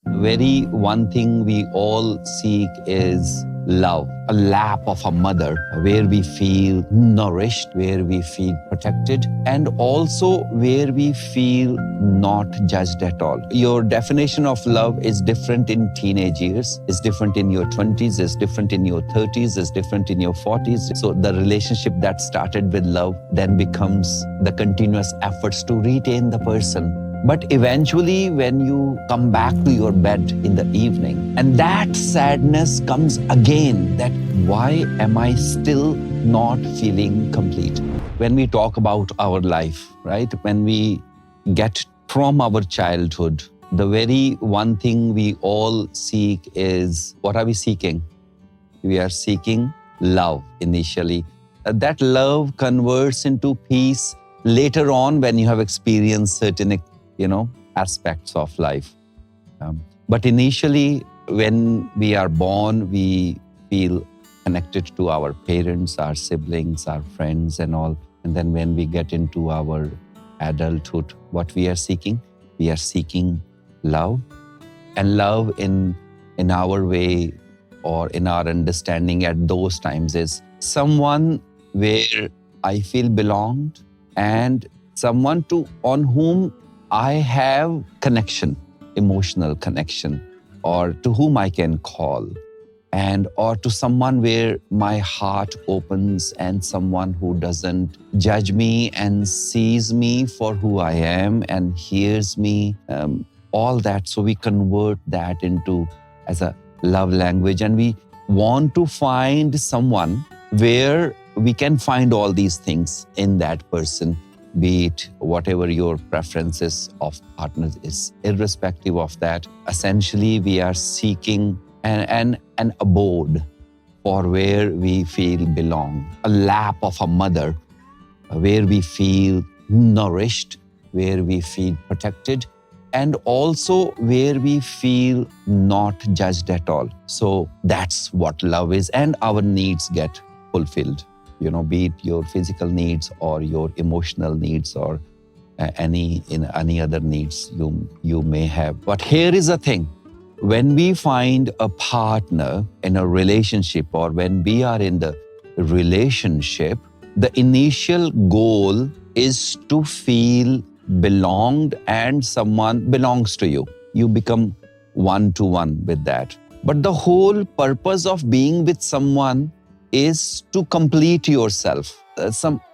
Very one thing we all seek is love, a lap of a mother where we feel nourished, where we feel protected, and also where we feel not judged at all. Your definition of love is different in teenage years, is different in your 20s, is different in your 30s, is different in your 40s. So the relationship that started with love then becomes the continuous efforts to retain the person. But eventually, when you come back to your bed in the evening, and that sadness comes again, that why am I still not feeling complete? When we talk about our life, right? When we get from our childhood, the very one thing we all seek is, what are we seeking? We are seeking love initially. That love converts into peace later on when you have experienced certain aspects of life. But initially, when we are born, we feel connected to our parents, our siblings, our friends and all. And then when we get into our adulthood, what we are seeking? We are seeking love. And love in our way or in our understanding at those times is someone where I feel belonged and someone on whom I have connection, emotional connection, or to whom I can call, or to someone where my heart opens and someone who doesn't judge me and sees me for who I am and hears me, all that. So we convert that into as a love language, and we want to find someone where we can find all these things in that person. Be it whatever your preferences of partners is, irrespective of that, essentially we are seeking an abode for where we feel belong, a lap of a mother, where we feel nourished, where we feel protected, and also where we feel not judged at all. So that's what love is, and our needs get fulfilled. Be it your physical needs or your emotional needs or any other needs you may have. But here is the thing. When we find a partner in a relationship, or when we are in the relationship, the initial goal is to feel belonged and someone belongs to you. You become one-to-one with that. But the whole purpose of being with someone is to complete yourself.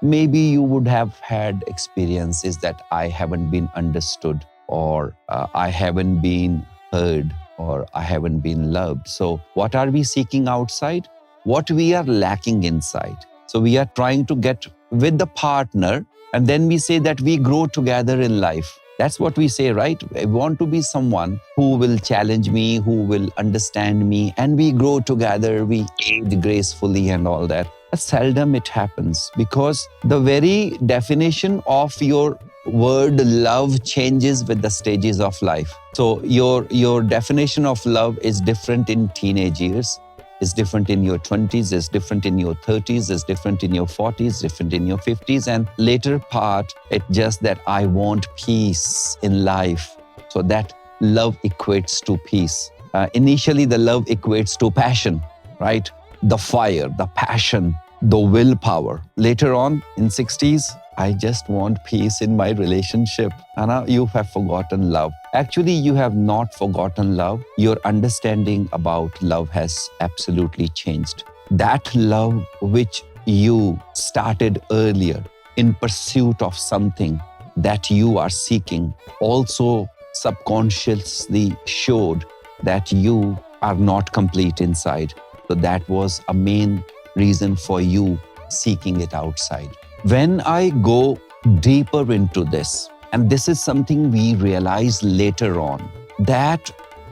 Maybe you would have had experiences that I haven't been understood, or I haven't been heard, or I haven't been loved. So what are we seeking outside? What we are lacking inside. So we are trying to get with the partner, and then we say that we grow together in life. That's what we say, right? I want to be someone who will challenge me, who will understand me, and we grow together, we age gracefully and all that. But seldom it happens, because the very definition of your word love changes with the stages of life. So your definition of love is different in teenage years, is different in your 20s, is different in your 30s, is different in your 40s, different in your 50s, and later part, it's just that I want peace in life. So that love equates to peace. Initially, the love equates to passion, right? The fire, the passion, the willpower. Later on, in 60s, I just want peace in my relationship. Anna, you have forgotten love. Actually, you have not forgotten love. Your understanding about love has absolutely changed. That love which you started earlier in pursuit of something that you are seeking also subconsciously showed that you are not complete inside. So that was a main reason for you seeking it outside. When I go deeper into this, and this is something we realize later on, that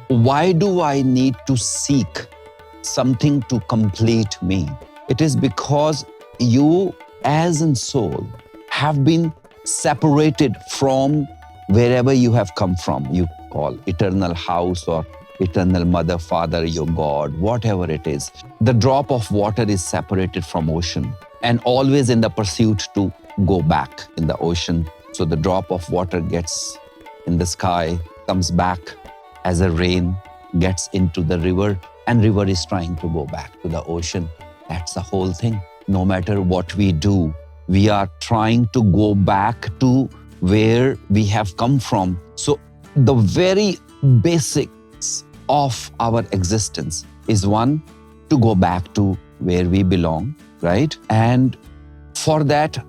why do I need to seek something to complete me? It is because you as in soul have been separated from wherever you have come from. You call eternal house or eternal mother, father, your God, whatever it is. The drop of water is separated from ocean, and always in the pursuit to go back in the ocean. So the drop of water gets in the sky, comes back as a rain gets into the river and river is trying to go back to the ocean. That's the whole thing. No matter what we do, we are trying to go back to where we have come from. So the very basics of our existence is one, to go back to where we belong, right? And for that,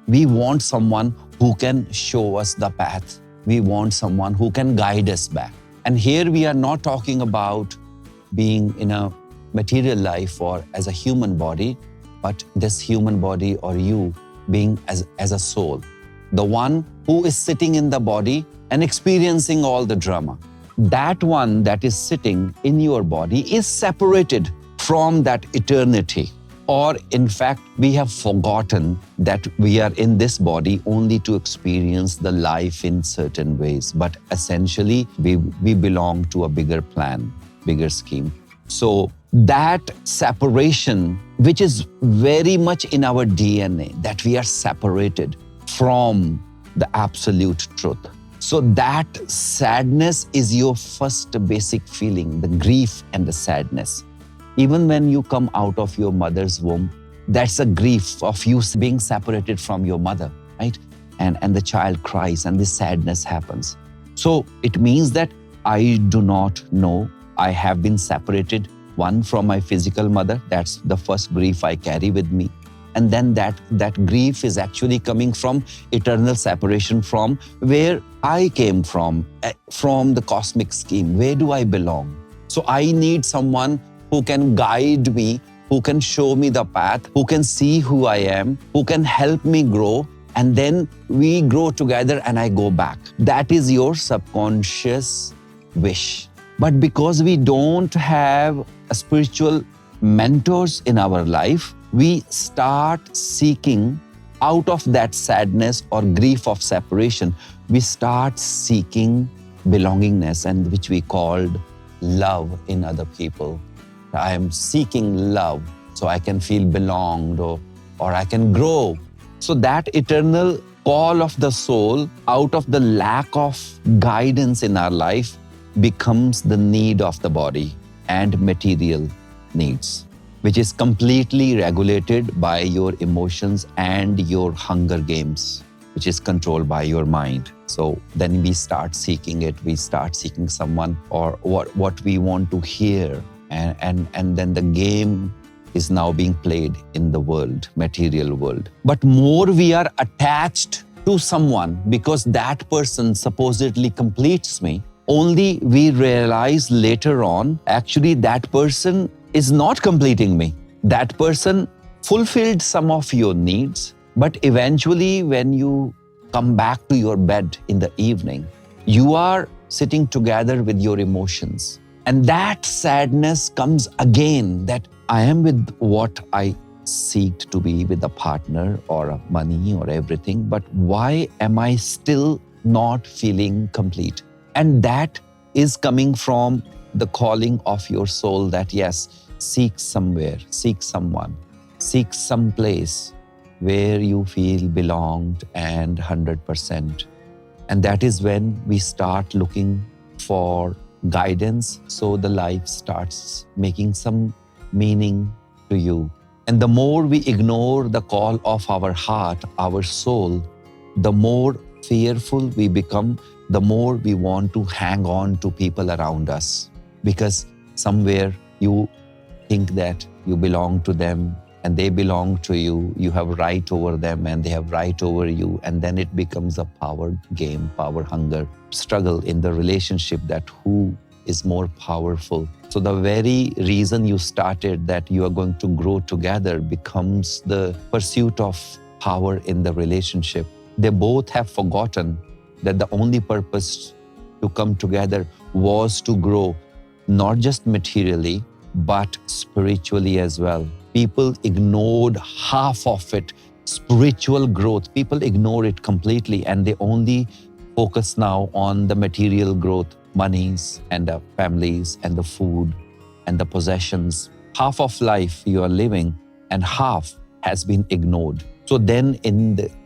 we want someone who can show us the path. We want someone who can guide us back. And here we are not talking about being in a material life or as a human body, but this human body or you being as a soul. The one who is sitting in the body and experiencing all the drama. That one that is sitting in your body is separated from that eternity. Or in fact, we have forgotten that we are in this body only to experience the life in certain ways. But essentially, we belong to a bigger plan, bigger scheme. So that separation, which is very much in our DNA, that we are separated from the absolute truth. So that sadness is your first basic feeling, the grief and the sadness. Even when you come out of your mother's womb, that's a grief of you being separated from your mother, right? And the child cries and this sadness happens. So it means that I do not know I have been separated, one, from my physical mother. That's the first grief I carry with me. And then that grief is actually coming from eternal separation from where I came from the cosmic scheme. Where do I belong? So I need someone who can guide me, who can show me the path, who can see who I am, who can help me grow, and then we grow together and I go back. That is your subconscious wish. But because we don't have a spiritual mentors in our life, we start seeking out of that sadness or grief of separation, we start seeking belongingness, and which we called love in other people. I am seeking love so I can feel belonged or I can grow. So that eternal call of the soul out of the lack of guidance in our life becomes the need of the body and material needs, which is completely regulated by your emotions and your hunger games, which is controlled by your mind. So then we start seeking it. We start seeking someone or what we want to hear. And then the game is now being played in the world, material world. But more we are attached to someone because that person supposedly completes me, only we realize later on, actually that person is not completing me. That person fulfilled some of your needs, but eventually when you come back to your bed in the evening, you are sitting together with your emotions. And that sadness comes again, that I am with what I seek to be with a partner or money or everything, but why am I still not feeling complete? And that is coming from the calling of your soul that yes, seek somewhere, seek someone, seek some place where you feel belonged and 100%. And that is when we start looking for guidance, so the life starts making some meaning to you. And the more we ignore the call of our heart, our soul, the more fearful we become, the more we want to hang on to people around us. Because somewhere you think that you belong to them and they belong to you, you have right over them and they have right over you, and then it becomes a power game, power hunger, struggle in the relationship that who is more powerful. So the very reason you started that you are going to grow together becomes the pursuit of power in the relationship. They both have forgotten that the only purpose to come together was to grow, not just materially, but spiritually as well. People ignored half of it, spiritual growth. People ignore it completely and they only focus now on the material growth, monies and the families and the food and the possessions. Half of life you are living and half has been ignored. So then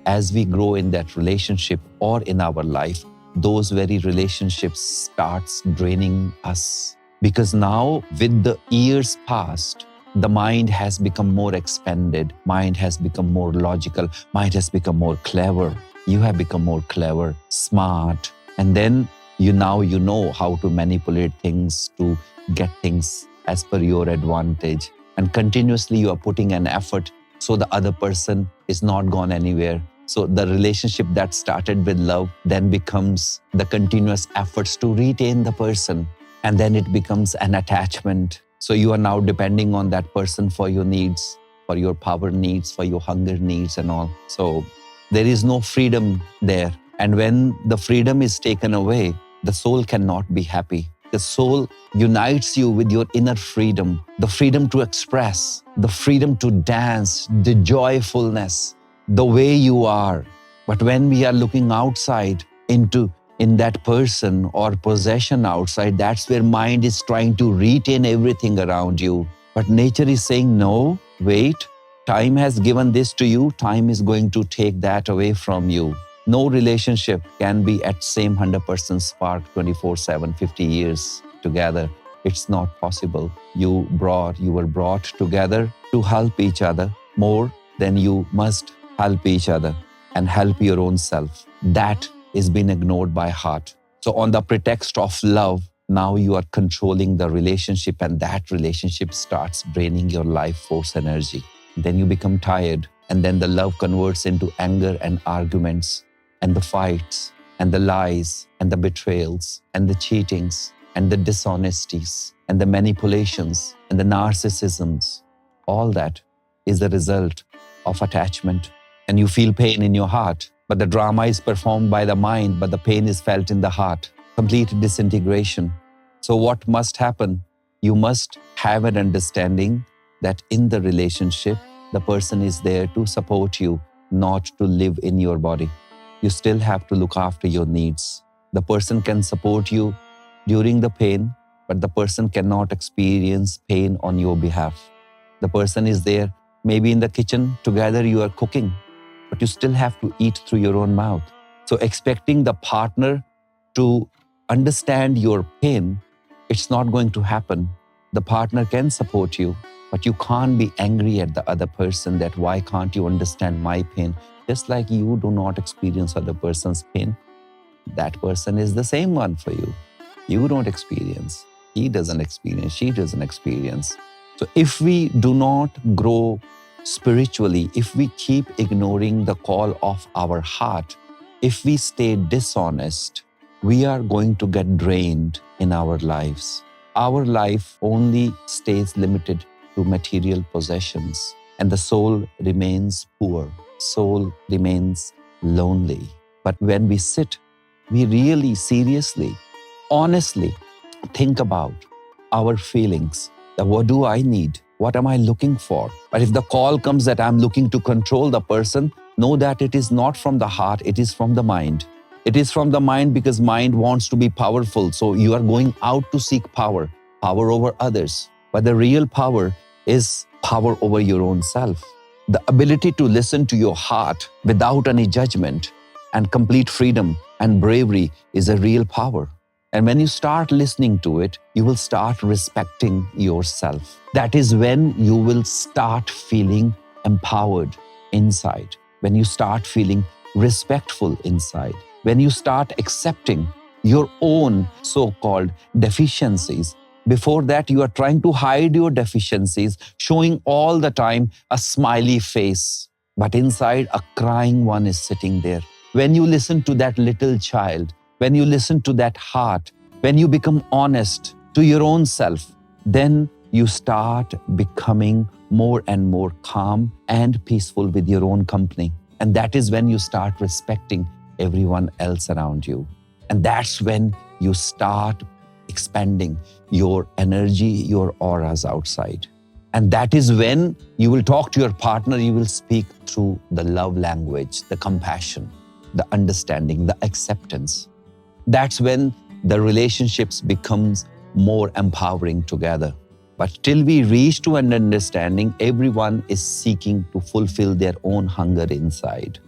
as we grow in that relationship or in our life, those very relationships starts draining us. Because now with the years past, the mind has become more expanded, mind has become more logical, mind has become more clever. You have become more clever, smart, and then you know how to manipulate things to get things as per your advantage. And continuously you are putting an effort so the other person is not gone anywhere. So the relationship that started with love then becomes the continuous efforts to retain the person. And then it becomes an attachment. So you are now depending on that person for your needs, for your power needs, for your hunger needs and all. So there is no freedom there. And when the freedom is taken away, the soul cannot be happy. The soul unites you with your inner freedom, the freedom to express, the freedom to dance, the joyfulness, the way you are. But when we are looking outside in that person or possession outside, that's where mind is trying to retain everything around you. But nature is saying, no, wait, time has given this to you, time is going to take that away from you. No relationship can be at same 100% spark 24/7, 50 years together. It's not possible. You were brought together to help each other more than you must help each other and help your own self. That is being ignored by heart. So on the pretext of love, now you are controlling the relationship, and that relationship starts draining your life force energy. Then you become tired, and then the love converts into anger and arguments and the fights and the lies and the betrayals and the cheatings and the dishonesties and the manipulations and the narcissisms. All that is the result of attachment. And you feel pain in your heart, but the drama is performed by the mind, but the pain is felt in the heart. Complete disintegration. So what must happen? You must have an understanding that in the relationship, the person is there to support you, not to live in your body. You still have to look after your needs. The person can support you during the pain, but the person cannot experience pain on your behalf. The person is there, maybe in the kitchen, together you are cooking, but you still have to eat through your own mouth. So expecting the partner to understand your pain, it's not going to happen. The partner can support you, but you can't be angry at the other person that why can't you understand my pain? Just like you do not experience other person's pain, that person is the same one for you. You don't experience, he doesn't experience, she doesn't experience. So if we do not grow spiritually, if we keep ignoring the call of our heart, if we stay dishonest, we are going to get drained in our lives. Our life only stays limited to material possessions, and the soul remains poor. Soul remains lonely. But when we sit, we really seriously, honestly think about our feelings. That what do I need? What am I looking for? But if the call comes that I'm looking to control the person, know that it is not from the heart, it is from the mind. It is from the mind because mind wants to be powerful. So you are going out to seek power over others. But the real power is power over your own self. The ability to listen to your heart without any judgment and complete freedom and bravery is a real power. And when you start listening to it, you will start respecting yourself. That is when you will start feeling empowered inside. When you start feeling respectful inside. When you start accepting your own so-called deficiencies. Before that, you are trying to hide your deficiencies, showing all the time a smiley face. But inside, a crying one is sitting there. When you listen to that little child, when you listen to that heart, when you become honest to your own self, then you start becoming more and more calm and peaceful with your own company. And that is when you start respecting everyone else around you. And that's when you start expanding your energy, your auras outside. And that is when you will talk to your partner, you will speak through the love language, the compassion, the understanding, the acceptance. That's when the relationships becomes more empowering together. But till we reach to an understanding, everyone is seeking to fulfill their own hunger inside.